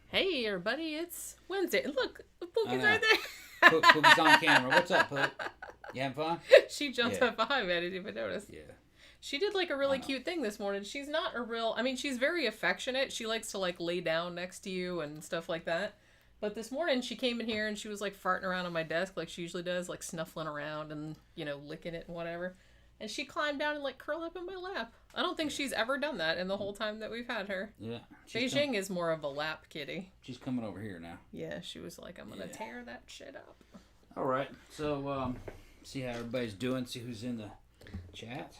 Hey everybody, it's Wednesday. Look, Pookie's right there. Pookie's on camera. What's up, Pook? You having fun? She jumped up behind me. I didn't even notice. Yeah. She did like a really cute thing this morning. She's not a real... I mean, she's very affectionate. She likes to like lay down next to you and stuff like that. But this morning she came in here and she was like farting around on my desk like she usually does, like snuffling around and, you know, licking it and whatever. And she climbed down and like curled up in my lap. I don't think she's ever done that in the whole time that we've had her. Yeah. Beijing is more of a lap kitty. She's coming over here now. Yeah, she was like, I'm going to tear that shit up. All right. So, see how everybody's doing. See who's in the chat.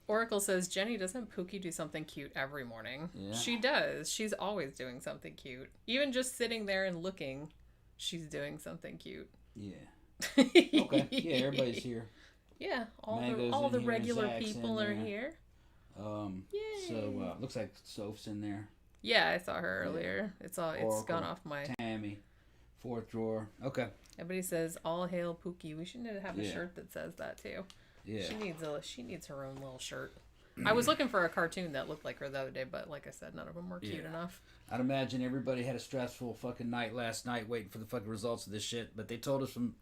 Oracle says, Jenny, doesn't Pookie do something cute every morning? Yeah. She does. She's always doing something cute. Even just sitting there and looking, she's doing something cute. Yeah. Okay. Yeah, everybody's here. Yeah, all the regular people are here. Yay. So looks like Soph's in there. Yeah, I saw her earlier. It's Oracle, gone off my Tammy, fourth drawer. Okay. Everybody says all hail Pookie. We should have a shirt that says that too. Yeah. She needs her own little shirt. I was looking for a cartoon that looked like her the other day, but like I said, none of them were cute enough. I'd imagine everybody had a stressful fucking night last night waiting for the fucking results of this shit, but they told us from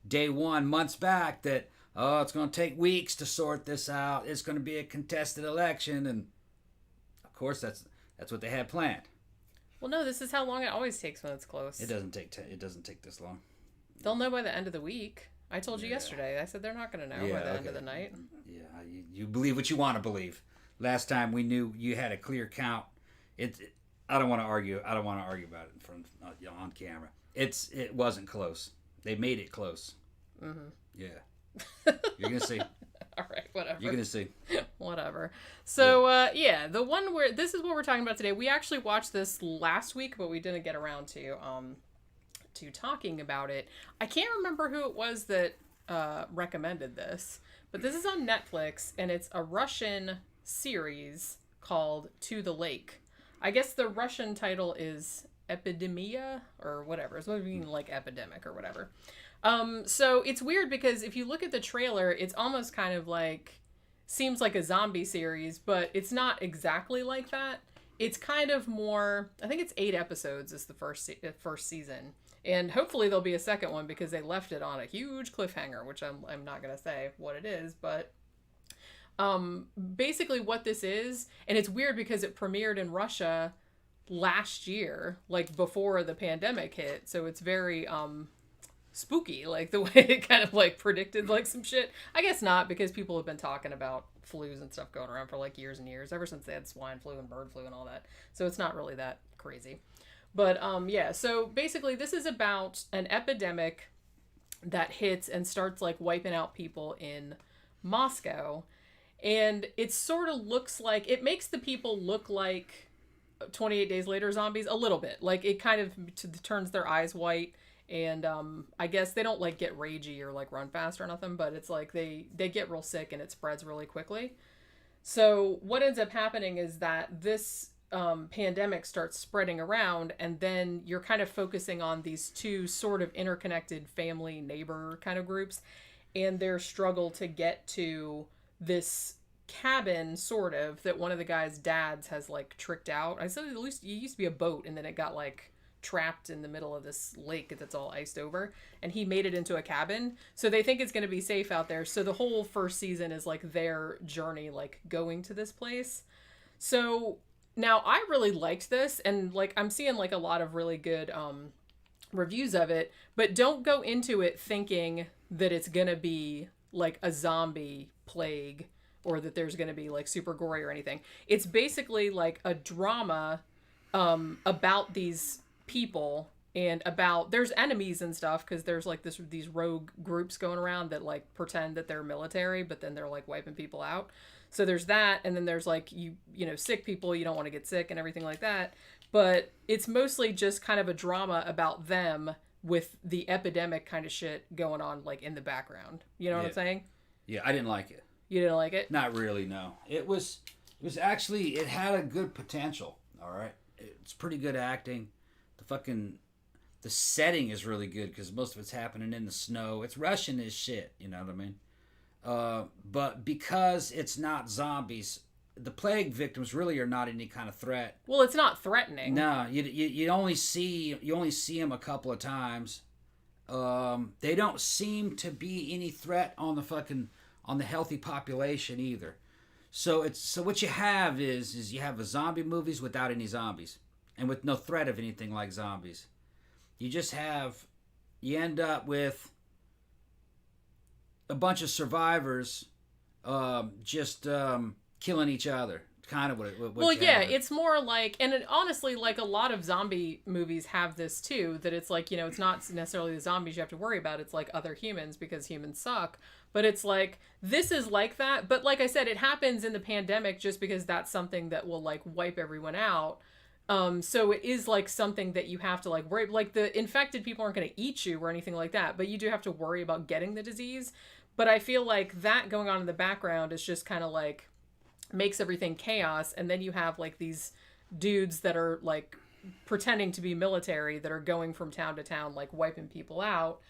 day one, months back, that it's going to take weeks to sort this out. It's going to be a contested election, and of course that's what they had planned. Well, no, this is how long it always takes when it's close. It doesn't take this long. They'll know by the end of the week. I told you yesterday. I said they're not going to know by the end of the night. Yeah, you believe what you want to believe. Last time we knew you had a clear count. I don't want to argue. I don't want to argue about it in front on camera. It wasn't close. They made it close. Mm-hmm. Yeah. You're gonna see. All right, whatever. You're gonna see. Whatever. So the one where this is what we're talking about today. We actually watched this last week, but we didn't get around to talking about it. I can't remember who it was that recommended this, but this is on Netflix and it's a Russian series called To the Lake. I guess the Russian title is Epidemia or whatever. It's supposed to mean like epidemic or whatever. So it's weird because if you look at the trailer, it's almost kind of like, seems like a zombie series, but it's not exactly like that. It's kind of more, I think it's 8 episodes is the first season. And hopefully there'll be a second one because they left it on a huge cliffhanger, which I'm not going to say what it is, but basically what this is, and it's weird because it premiered in Russia last year, like before the pandemic hit. So it's very spooky, like the way it kind of like predicted like some shit. I guess not, because people have been talking about flus and stuff going around for like years and years, ever since they had swine flu and bird flu and all that. So it's not really that crazy. But so basically this is about an epidemic that hits and starts like wiping out people in Moscow. And it sort of looks like, it makes the people look like 28 Days Later zombies a little bit. Like it kind of turns their eyes white. And I guess they don't like get ragey or like run fast or nothing, but it's like they get real sick and it spreads really quickly. So what ends up happening is that this pandemic starts spreading around, and then you're kind of focusing on these two sort of interconnected family neighbor kind of groups and their struggle to get to this cabin sort of that one of the guy's dads has like tricked out. I said at least it used to be a boat and then it got like trapped in the middle of this lake that's all iced over, and he made it into a cabin, so they think it's going to be safe out there. So the whole first season is like their journey, like going to this place. So now I really liked this, and like I'm seeing like a lot of really good reviews of it, but don't go into it thinking that it's going to be like a zombie plague or that there's going to be like super gory or anything. It's basically like a drama about these people and about, there's enemies and stuff because there's like these rogue groups going around that like pretend that they're military, but then they're like wiping people out. So there's that, and then there's like you know, sick people, you don't want to get sick and everything like that. But it's mostly just kind of a drama about them with the epidemic kind of shit going on like in the background. You know what I'm saying? Yeah, I didn't like it. You didn't like it? Not really, no. It was actually, it had a good potential, all right? It's pretty good acting. The setting is really good because most of it's happening in the snow. It's Russian as shit, you know what I mean? But because it's not zombies, the plague victims really are not any kind of threat. Well, it's not threatening. No, you only see them a couple of times. They don't seem to be any threat on the healthy population either. So what you have is you have a zombie movies without any zombies and with no threat of anything like zombies. You end up with a bunch of survivors just killing each other. Kind of what well, yeah, it's more like, and honestly, like a lot of zombie movies have this too, that it's like, it's not necessarily the zombies you have to worry about, it's like other humans because humans suck. But it's like, this is like that. But like I said, it happens in the pandemic just because that's something that will like wipe everyone out. So it is like something that you have to like worry, like the infected people aren't going to eat you or anything like that, but you do have to worry about getting the disease. But I feel like that going on in the background is just kind of like makes everything chaos. And then you have like these dudes that are like pretending to be military that are going from town to town, like wiping people out.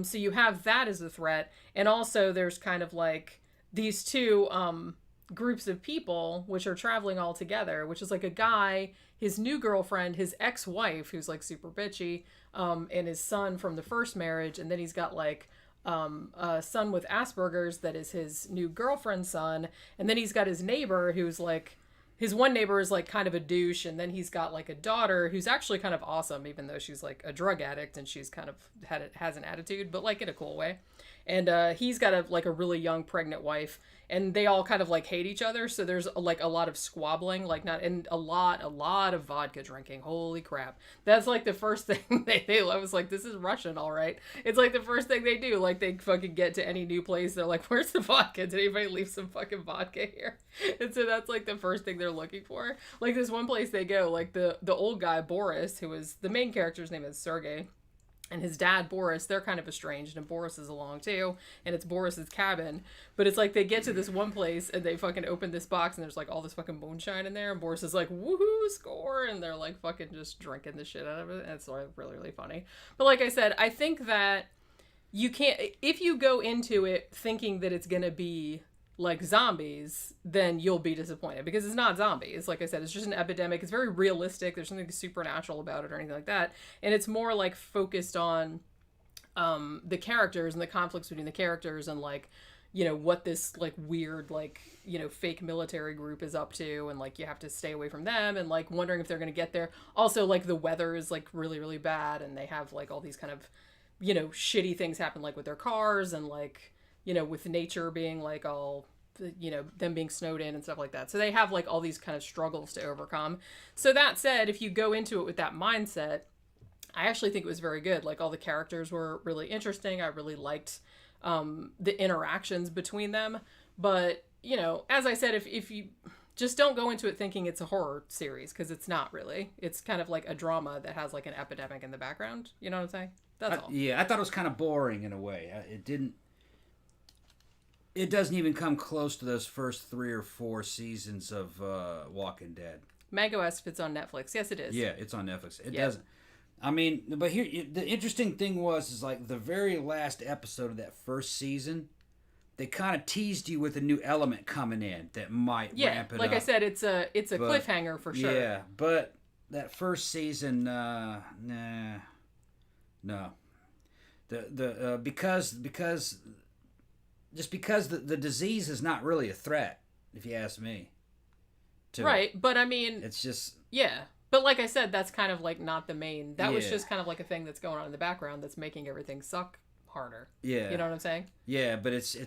So you have that as a threat. And also there's kind of like these two, groups of people which are traveling all together, which is like a guy, his new girlfriend, his ex-wife who's like super bitchy, and his son from the first marriage, and then he's got like a son with Asperger's that is his new girlfriend's son, and then he's got his neighbor who's like, his one neighbor is like kind of a douche, and then he's got like a daughter who's actually kind of awesome, even though she's like a drug addict and she's kind of has an attitude, but like in a cool way. And he's got a really young pregnant wife, and they all kind of like hate each other. So there's like a lot of squabbling, like not, and a lot of vodka drinking. Holy crap. That's like the first thing they I was like, this is Russian, all right. It's like the first thing they do. Like they fucking get to any new place. They're like, where's the vodka? Did anybody leave some fucking vodka here? And so that's like the first thing they're looking for. Like this one place they go, like the old guy, Boris, who is the main character's name is Sergey. And his dad, Boris, they're kind of estranged, and Boris is along too, and it's Boris's cabin. But it's like they get to this one place, and they fucking open this box, and there's like all this fucking moonshine in there, and Boris is like, woohoo, score, and they're like fucking just drinking the shit out of it, and it's like really, really funny. But like I said, I think that you can't, if you go into it thinking that it's gonna be like zombies, then you'll be disappointed, because it's not zombies. Like I said, it's just an epidemic. It's very realistic. There's something supernatural about it or anything like that. And it's more like focused on the characters and the conflicts between the characters, and like, what this like weird, like, fake military group is up to, and like you have to stay away from them, and like wondering if they're going to get there. Also, like the weather is like really, really bad, and they have like all these kind of, shitty things happen, like with their cars, and like, with nature being like all, them being snowed in and stuff like that. So they have like all these kind of struggles to overcome. So that said, if you go into it with that mindset, I actually think it was very good. Like all the characters were really interesting. I really liked the interactions between them. But, as I said, if you just don't go into it thinking it's a horror series, because it's not really. It's kind of like a drama that has like an epidemic in the background. You know what I'm saying? That's all. Yeah, I thought it was kind of boring in a way. It doesn't even come close to those first 3 or 4 seasons of Walking Dead. Mango asks if it's on Netflix. Yes, it is. Yeah, it's on Netflix. It doesn't. I mean, but here, the interesting thing is like the very last episode of that first season, they kind of teased you with a new element coming in that might ramp it up. Like I said, it's a cliffhanger for sure. Yeah, but that first season, no. Because the disease is not really a threat, if you ask me. Right, but I mean, it's just, yeah. But like I said, that's kind of like not the main. That was just kind of like a thing that's going on in the background that's making everything suck harder. Yeah. You know what I'm saying? Yeah, but it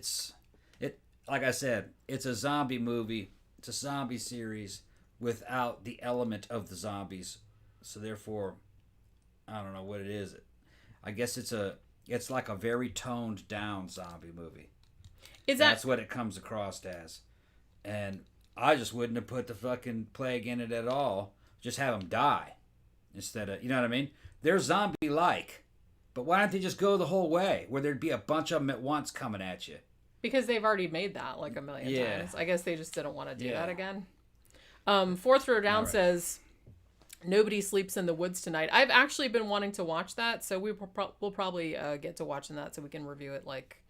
like I said, it's a zombie movie. It's a zombie series without the element of the zombies. So therefore, I don't know what it is. I guess it's like a very toned down zombie movie. That's what it comes across as. And I just wouldn't have put the fucking plague in it at all. Just have them die instead of, you know what I mean? They're zombie-like. But why don't they just go the whole way, where there'd be a bunch of them at once coming at you? Because they've already made that like a million times. I guess they just didn't want to do that again. Fourth Row Down says, nobody sleeps in the woods tonight. I've actually been wanting to watch that, so we'll probably get to watching that so we can review it like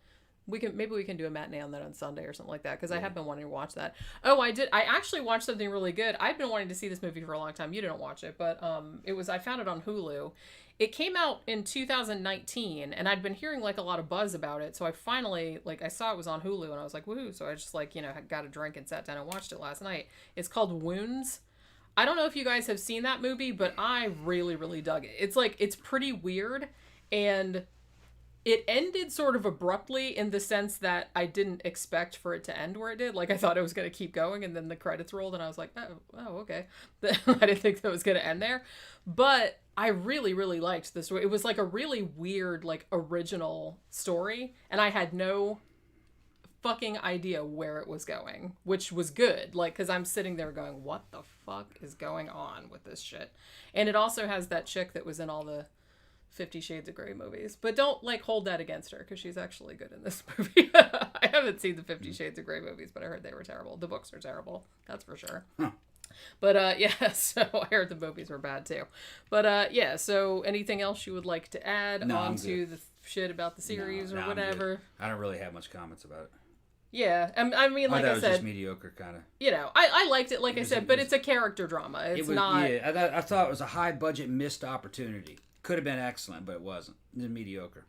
Maybe we can do a matinee on that on Sunday or something like that, because I have been wanting to watch that. Oh, I actually watched something really good. I've been wanting to see this movie for a long time. You didn't watch it, but I found it on Hulu. It came out in 2019, and I'd been hearing like a lot of buzz about it, so I finally, like, I saw it was on Hulu, and I was like, woohoo. So I just, like, got a drink and sat down and watched it last night. It's called Wounds. I don't know if you guys have seen that movie, but I really, really dug it. It's pretty weird, and it ended sort of abruptly in the sense that I didn't expect for it to end where it did. Like, I thought it was going to keep going, and then the credits rolled, and I was like, oh, okay. I didn't think that was going to end there. But I really, really liked the story. It was like a really weird, like, original story, and I had no fucking idea where it was going, which was good. Like, because I'm sitting there going, what the fuck is going on with this shit? And it also has that chick that was in all the 50 Shades of Grey movies, but don't, like, hold that against her, because she's actually good in this movie. I haven't seen the 50 Shades of Grey movies, but I heard they were terrible. The books are terrible, that's for sure. But yeah, so I heard the movies were bad too. But yeah, so anything else you would like to add onto the shit about the series or whatever? I don't really have much comments about it. Yeah, I mean, like I said, was just mediocre, kind of. I liked it, like I said, but it's a character drama. It's not. Yeah, I thought it was a high budget missed opportunity. Could have been excellent, but it wasn't. It's mediocre.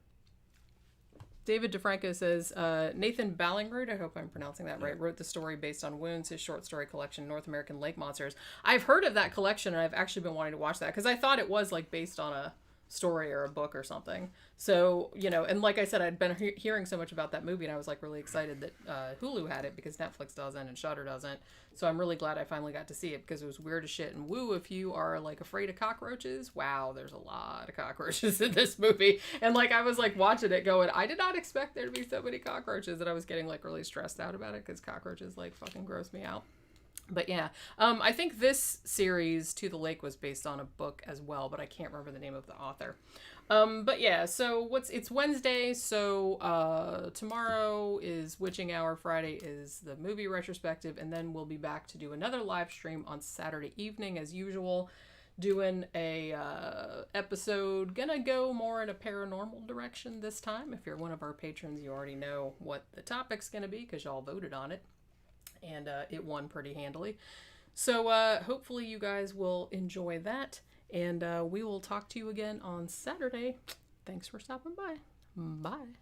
David DeFranco says, Nathan Ballingrud, I hope I'm pronouncing that right, wrote the story based on Wounds, his short story collection, North American Lake Monsters. I've heard of that collection, and I've actually been wanting to watch that, because I thought it was, like, based on a story or a book or something. So, and like I said, I'd been hearing so much about that movie, and I was, like, really excited that Hulu had it, because Netflix doesn't and Shudder doesn't. So I'm really glad I finally got to see it, because it was weird as shit. And woo, if you are, like, afraid of cockroaches, wow, there's a lot of cockroaches in this movie. And, like, I was, like, watching it going, I did not expect there to be so many cockroaches, and I was getting, like, really stressed out about it, because cockroaches, like, fucking gross me out. But yeah, I think this series, To the Lake, was based on a book as well, but I can't remember the name of the author. But yeah, so it's Wednesday, so tomorrow is Witching Hour, Friday is the movie retrospective, and then we'll be back to do another live stream on Saturday evening as usual, doing a episode, gonna go more in a paranormal direction this time. If you're one of our patrons, you already know what the topic's gonna be, because y'all voted on it. And it won pretty handily. So hopefully you guys will enjoy that. And we will talk to you again on Saturday. Thanks for stopping by. Bye.